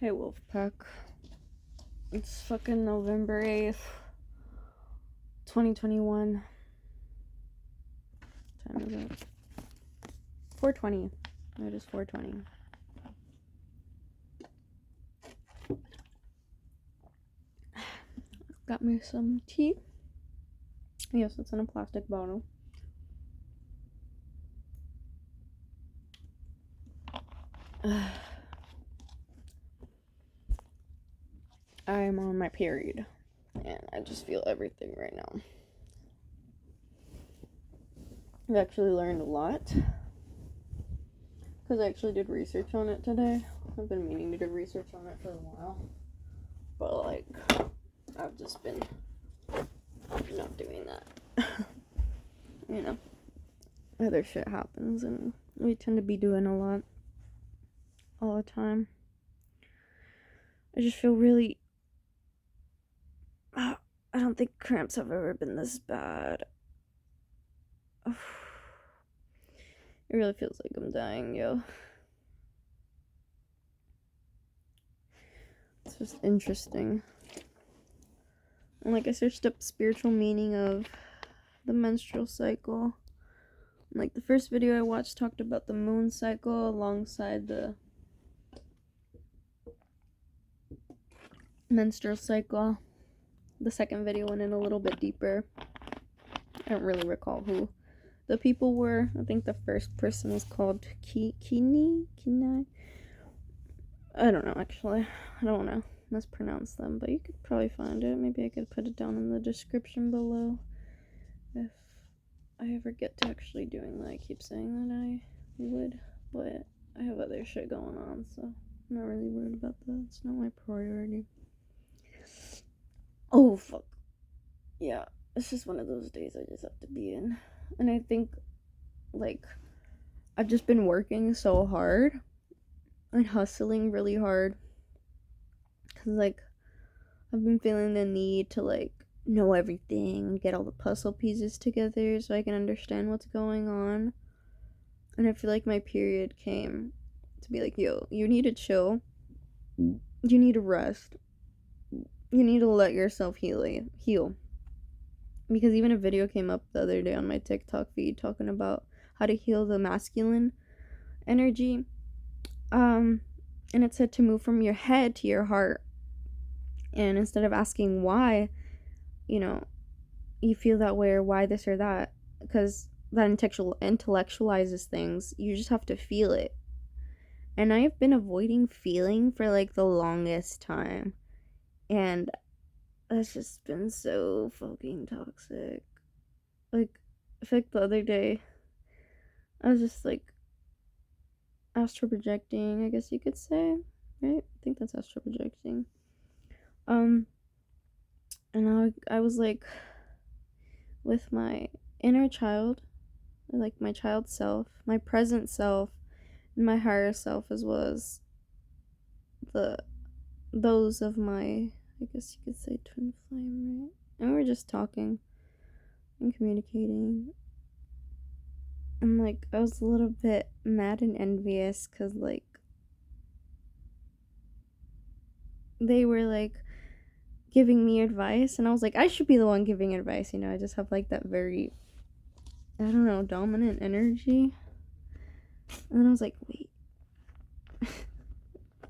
Hey Wolfpack. It's fucking November 8th, 2021. What time is it? 4:20. It is 4:20. Got me some tea. Yes, it's in a plastic bottle. I'm on my period, and I just feel everything right now. I've actually learned a lot, because I actually did research on it today. I've been meaning to do research on it for a while, but like, I've just been not doing that. You know, other shit happens, and we tend to be doing a lot all the time. I just feel really... I don't think cramps have ever been this bad. It really feels like I'm dying, yo. It's just interesting. And like, I searched up spiritual meaning of the menstrual cycle. Like, the first video I watched talked about the moon cycle alongside the menstrual cycle. The second video went in a little bit deeper. I don't really recall who the people were. I think the first person was called Kini? I don't know, actually. I don't want to mispronounce them, but you could probably find it. Maybe I could put it down in the description below if I ever get to actually doing that. I keep saying that I would, but I have other shit going on, so I'm not really worried about that. It's not my priority. Oh, fuck. Yeah, it's just one of those days I just have to be in. And I think, like, I've just been working so hard and hustling really hard. Because, like, I've been feeling the need to, like, know everything, get all the puzzle pieces together so I can understand what's going on. And I feel like my period came to be like, yo, you need to chill. You need to rest. You need to let yourself heal. Because even a video came up the other day on my TikTok feed talking about how to heal the masculine energy. And it said to move from your head to your heart. And instead of asking why, you feel that way or why this or that, because that intellectualizes things, you just have to feel it. And I have been avoiding feeling for like the longest time. And that's just been so fucking toxic. Like, I feel like the other day, I was just like astral projecting, I guess you could say, right? I think that's astral projecting. And I was like with my inner child, like my child self, my present self, and my higher self, as well as those of my, I guess you could say, twin flame, right? And we were just talking and communicating. And like, I was a little bit mad and envious because like they were like giving me advice, and I was like, I should be the one giving advice, I just have like that very, I don't know, dominant energy. And then I was like, wait.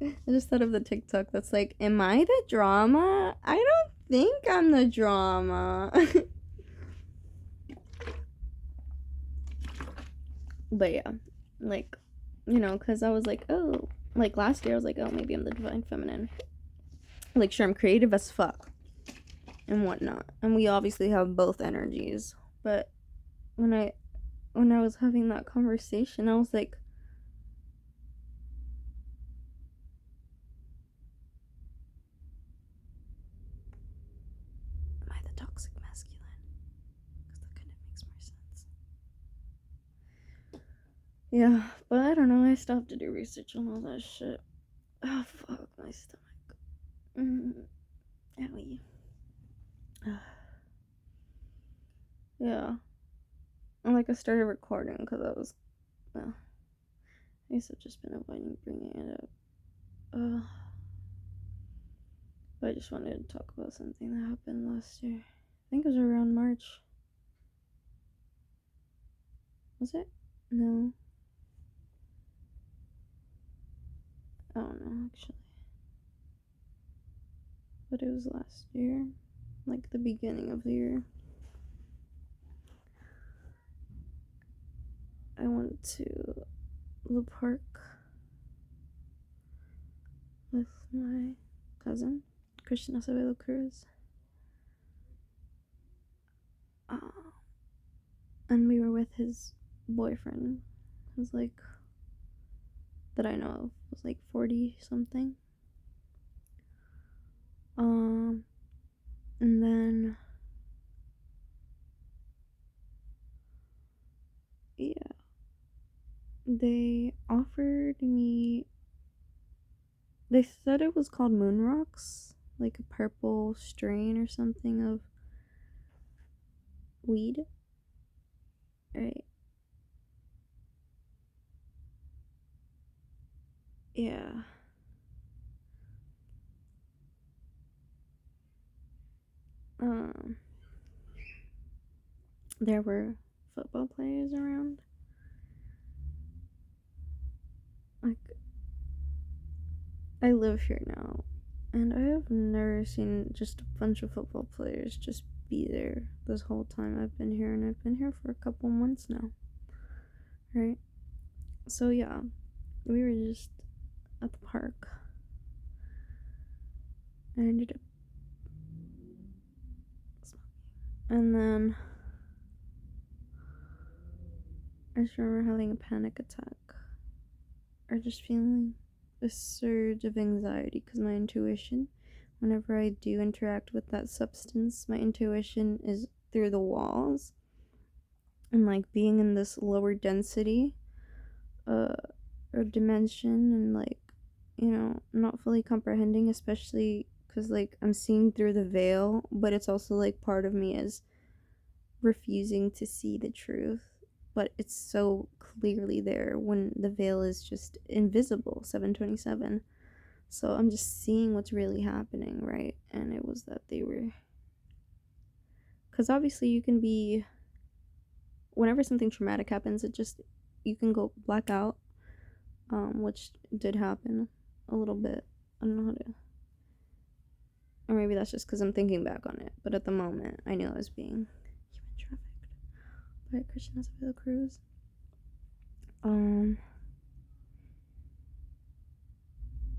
I just thought of the TikTok that's like, am I the drama? I don't think I'm the drama. But yeah, like, because I was like, oh, like last year I was like, oh, maybe I'm the divine feminine. Like, sure, I'm creative as fuck and whatnot, and we obviously have both energies. But when I was having that conversation, I was like, am I the toxic masculine? Because that kind of makes more sense. Yeah, but I don't know. I still have to do research on all that shit. Oh, fuck, my stomach. Owie. Yeah. And like, I started recording because I was, I guess I've just been avoiding bringing it up. But I just wanted to talk about something that happened last year. I think it was around March. Was it? No. I don't know, actually. But it was last year. Like the beginning of the year. I went to the park with my cousin, Christian Acevedo Cruz. And we were with his boyfriend, who's like, that I know of, was like 40 something. And then, yeah, they offered me, they said it was called Moon Rocks, like a purple strain or something of weed, right? Yeah. Um, there were football players around. Like, I live here now, and I have never seen just a bunch of football players just be there this whole time I've been here, and I've been here for a couple months now, right? So, yeah, we were just at the park. I ended up smoking. And then I just remember having a panic attack, or just feeling a surge of anxiety because my intuition, whenever I do interact with that substance, my intuition is through the walls. And like being in this lower density uh or dimension, and like, not fully comprehending, especially because like I'm seeing through the veil, but it's also like part of me is refusing to see the truth, but it's so clearly there when the veil is just invisible. 727. So I'm just seeing what's really happening, right? And it was that they were, because obviously you can be, whenever something traumatic happens, it just, you can go black out, which did happen a little bit. I don't know how to, or maybe that's just because I'm thinking back on it, but at the moment I knew I was being human trafficked by Christian Acevedo Cruz.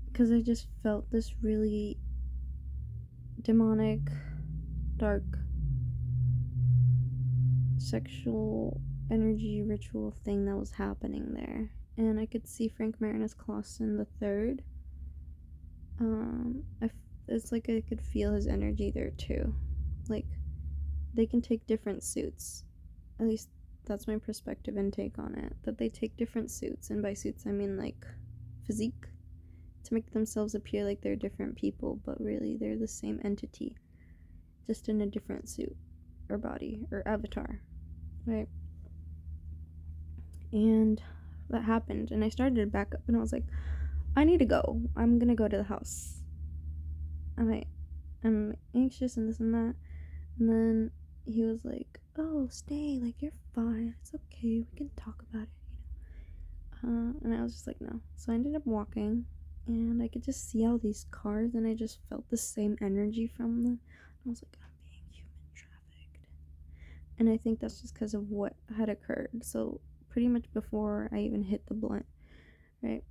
Because I just felt this really demonic, dark, sexual energy ritual thing that was happening there. And I could see Frank Marinus Clausen the third. It's like I could feel his energy there too. Like, they can take different suits. At least that's my perspective and take on it. That they take different suits, and by suits I mean like physique, to make themselves appear like they're different people, but really they're the same entity, just in a different suit or body or avatar, right? And that happened, and I started to back up, and I was like, I need to go. I'm gonna go to the house. I'm anxious and this and that. And then he was like, "Oh, stay. Like, you're fine. It's okay. We can talk about it." And I was just like, no. So I ended up walking, and I could just see all these cars, and I just felt the same energy from them. I was like, I'm being human trafficked. And I think that's just because of what had occurred. So pretty much before I even hit the blunt, right?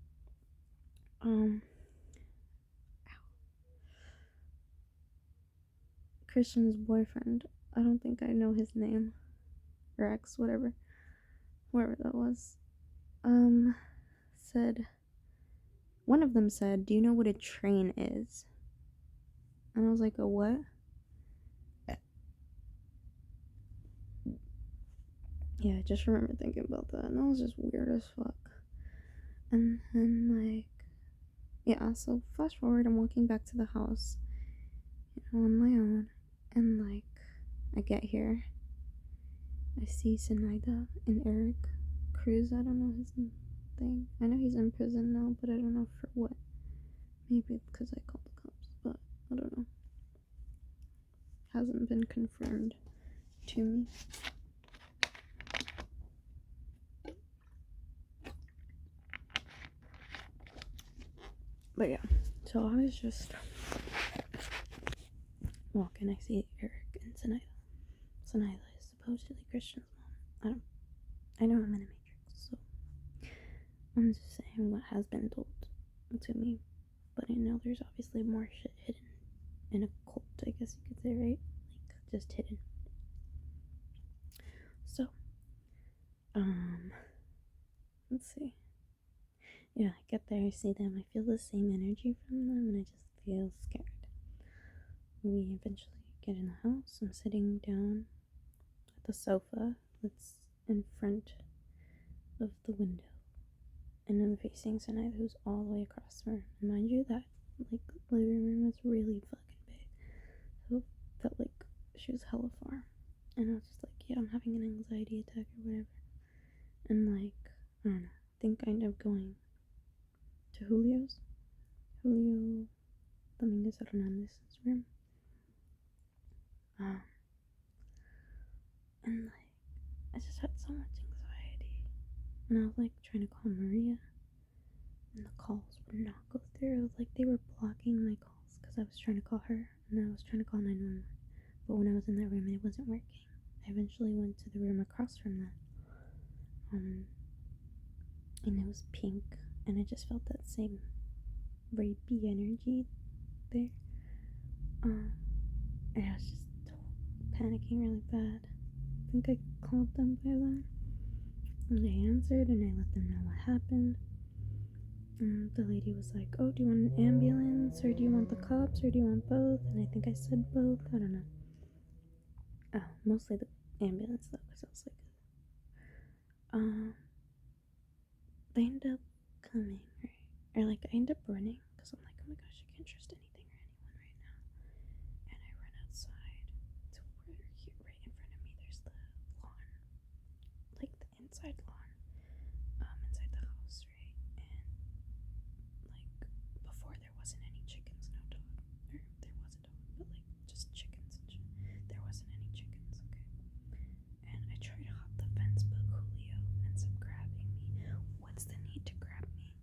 Christian's boyfriend, I don't think I know his name, or ex, whatever, whoever that was, said, one of them said, "Do you know what a train is?" And I was like, "A what?" Yeah, I just remember thinking about that, and that was just weird as fuck. And then, like, yeah, so flash forward, I'm walking back to the house, on my own, and, like, I get here, I see Zenaida and Eric Cruz, I don't know his thing. I know he's in prison now, but I don't know for what. Maybe because I called the cops, but I don't know. hasn't been confirmed to me. But yeah, so I was just walking. I see Eric and Sanayla. Sanayla is supposedly Christian's mom. I know I'm in a matrix, so I'm just saying what has been told to me. But I know there's obviously more shit hidden in a cult, I guess you could say, right? Like, just hidden. So, let's see. Yeah, I get there, I see them, I feel the same energy from them, and I just feel scared. We eventually get in the house. I'm sitting down at the sofa that's in front of the window, and I'm facing Sanai, who's all the way across the room. And mind you, that like living room is really fucking big, so it felt like she was hella far. And I was just like, yeah, I'm having an anxiety attack or whatever. And like, I don't know, I think I ended up going to Julio Dominguez Hernandez's room. And like, I just had so much anxiety. And I was like trying to call Maria, and the calls would not go through. It was like they were blocking my calls because I was trying to call her, and I was trying to call 911. But when I was in that room, it wasn't working. I eventually went to the room across from that. And it was pink, and I just felt that same rapey energy there. And I was just panicking really bad. I think I called them by then. And they answered, and I let them know what happened. And the lady was like, oh, do you want an ambulance, or do you want the cops, or do you want both? And I think I said both. I don't know. Oh, mostly the ambulance, though, because I was like, they end up coming, right? Or like, I end up running, because I'm like, oh my gosh, I can't trust anything or anyone right now. And I run outside to where here, right in front of me, there's the lawn, like the inside lawn, inside the house, right? And like, before there wasn't any chickens, no dog, or there was a dog, but like just chickens and shit. There wasn't any chickens, okay? And I tried to hop the fence, but Julio ends up grabbing me. What's the need to grab me?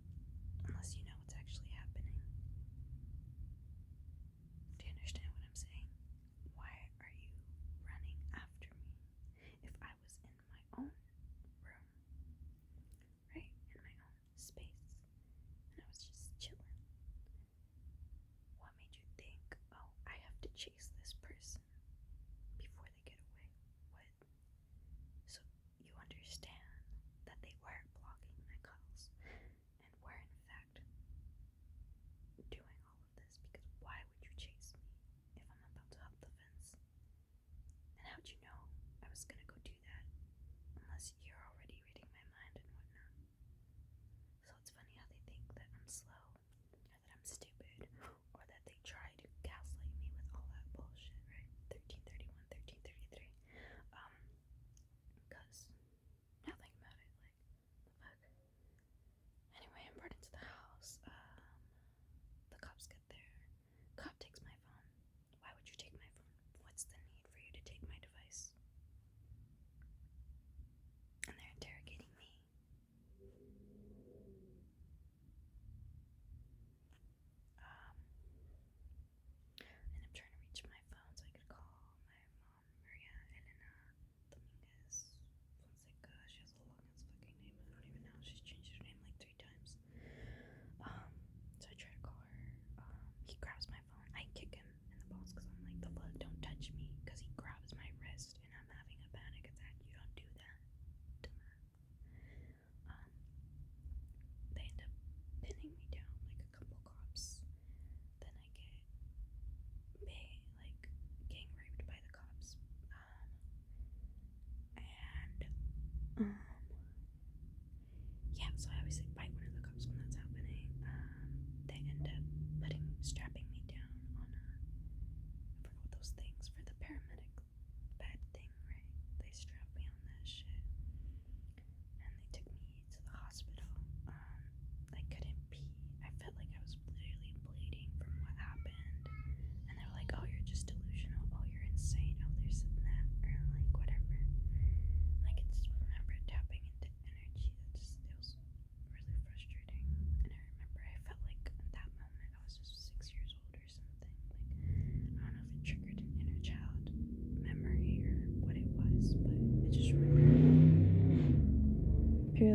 Unless you know what's actually happening.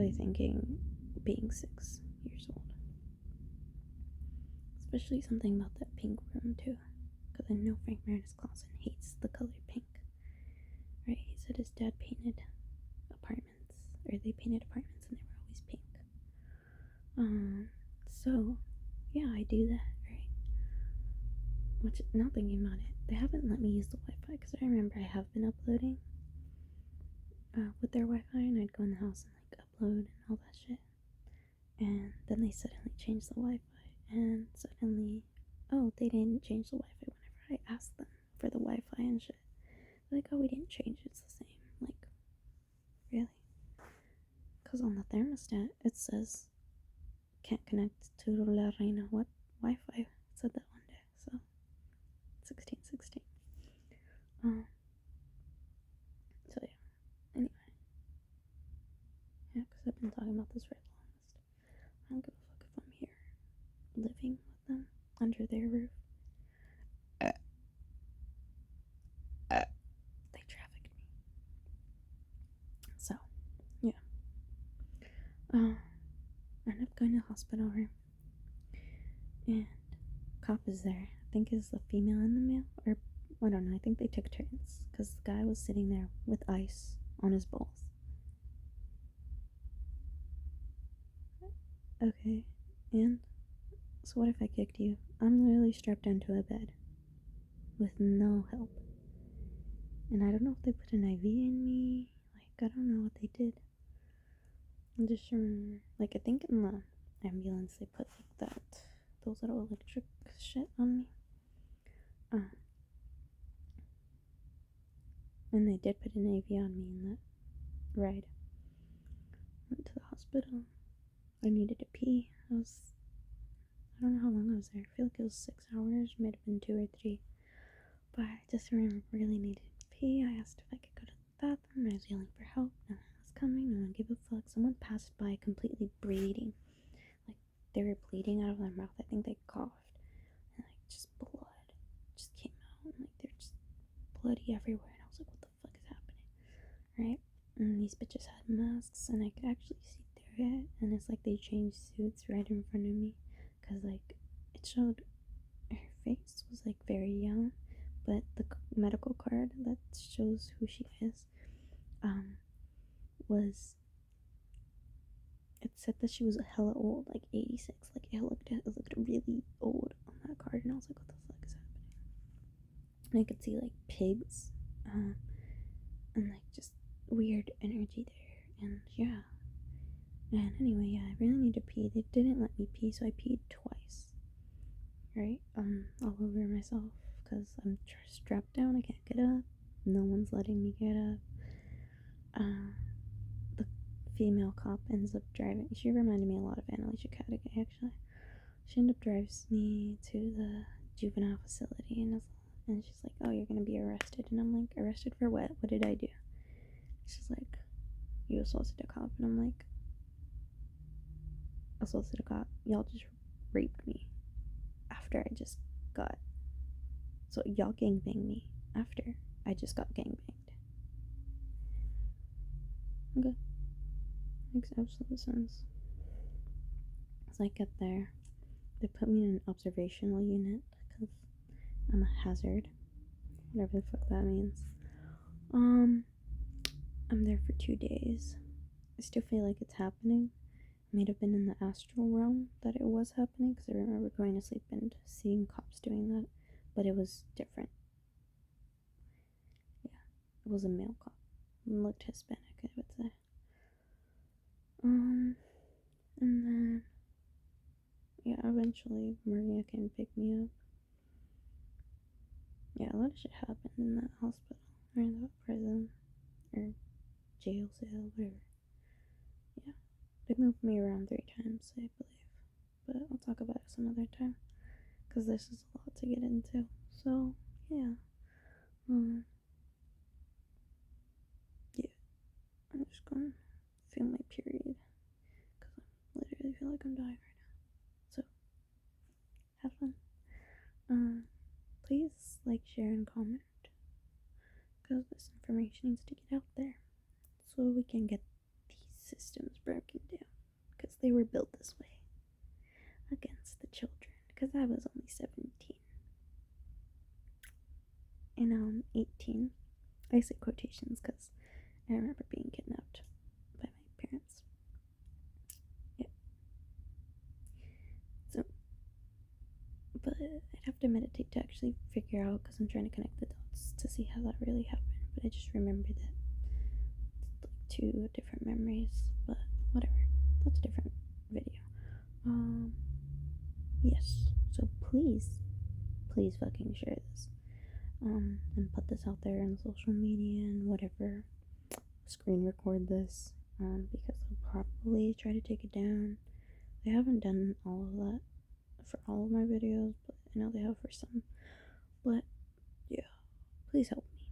really thinking being 6 years old. Especially something about that pink room, too. Because I know Frank Meredith Clausen hates the color pink. Right? He said his dad painted apartments, or they painted apartments and they were always pink. So, yeah, I do that, right? Which, now thinking about it, they haven't let me use the Wi-Fi, because I remember I have been uploading with their Wi-Fi, and I'd go in the house and, like, upload and all that shit. And then they suddenly changed the Wi-Fi, and suddenly, oh, they didn't change the Wi-Fi whenever I asked them for the Wi-Fi and shit. They're like, oh, we didn't change it, it's the same. Like, really? Because on the thermostat, it says can't connect to La Reina. What Wi-Fi? It said that one day. So 1616. So yeah. Anyway, yeah, because I've been talking about this for the longest. I don't give a fuck if I'm here living with them under their roof. They trafficked me. So yeah. I ended up going to the hospital room, and cop is there. I think is the female and the male, or I don't know. I think they took turns because the guy was sitting there with ice on his balls. Okay, and so what if I kicked you? I'm literally strapped into a bed with no help, and I don't know if they put an IV in me. Like, I don't know what they did. I just remember, like, I think in the ambulance they put like those little electric shit on me. And they did put an IV on me in that ride. Went to the hospital. I needed to pee. I don't know how long I was there. I feel like it was 6 hours, might have been 2 or 3. But I just remember really needed to pee. I asked if I could go to the bathroom. I was yelling for help. No one was coming. No one gave a fuck. Someone passed by completely bleeding. Like, they were bleeding out of their mouth. I think they coughed. And, like, just blood just came out. And, like, they're just bloody everywhere. And I was like, what the fuck is happening? Right? And these bitches had masks. And I could actually see through it. And it's like they changed suits right in front of me. Because, like, it showed her face was, like, very young. But the medical card that shows who she is, was, it said that she was hella old, like 86. Like, it looked really old on that card, and I was like, what the fuck is happening? And I could see, like, pigs, and, like, just weird energy there, and yeah. And anyway, yeah, I really need to pee. They didn't let me pee, so I peed twice, right? All over myself, because I'm strapped down, I can't get up. No one's letting me get up. The female cop ends up driving. She reminded me a lot of Annalisa Caddigan, actually. She ended up driving me to the juvenile facility, and she's like, "Oh, you're gonna be arrested." And I'm like, "Arrested for what? What did I do?" She's like, "You assaulted a cop." And I'm like, "Assaulted a cop? Y'all just raped me after I just got. So y'all gangbanged me after I just got gangbanged." Okay. Makes absolute sense. So I get there. They put me in an observational unit because I'm a hazard. Whatever the fuck that means. I'm there for 2 days. I still feel like it's happening. It might have been in the astral realm that it was happening because I remember going to sleep and seeing cops doing that, but it was different. Yeah, it was a male cop. It looked Hispanic, I would say. And then, yeah, eventually Maria came pick me up. Yeah, a lot of shit happened in that hospital, or in that prison, or jail cell, whatever. Yeah, they moved me around 3 times, I believe, but I'll talk about it some other time, because this is a lot to get into. So, yeah, yeah, I'm just gonna feel my period, because I literally feel like I'm dying right now. So, have fun. Please like, share, and comment, because this information needs to get out there, so we can get these systems broken down because they were built this way against the children. Because I was only 17 and 18. I say quotations because I remember being kidnapped by my parents. Yeah. So, but I'd have to meditate to actually figure out because I'm trying to connect the dots to see how that really happened. But I just remember that it's like two different memories. But whatever. That's a different video. Yes. So please fucking share this. And put this out there on social media and whatever. Screen record this. Because I'll probably try to take it down. I haven't done all of that for all of my videos, but I know they have for some. But yeah, please help me.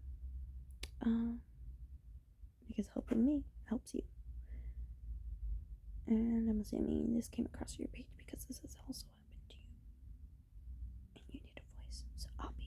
Because helping me helps you. And I'm assuming this came across your page because this has also happened to you. And you need a voice. So I'll be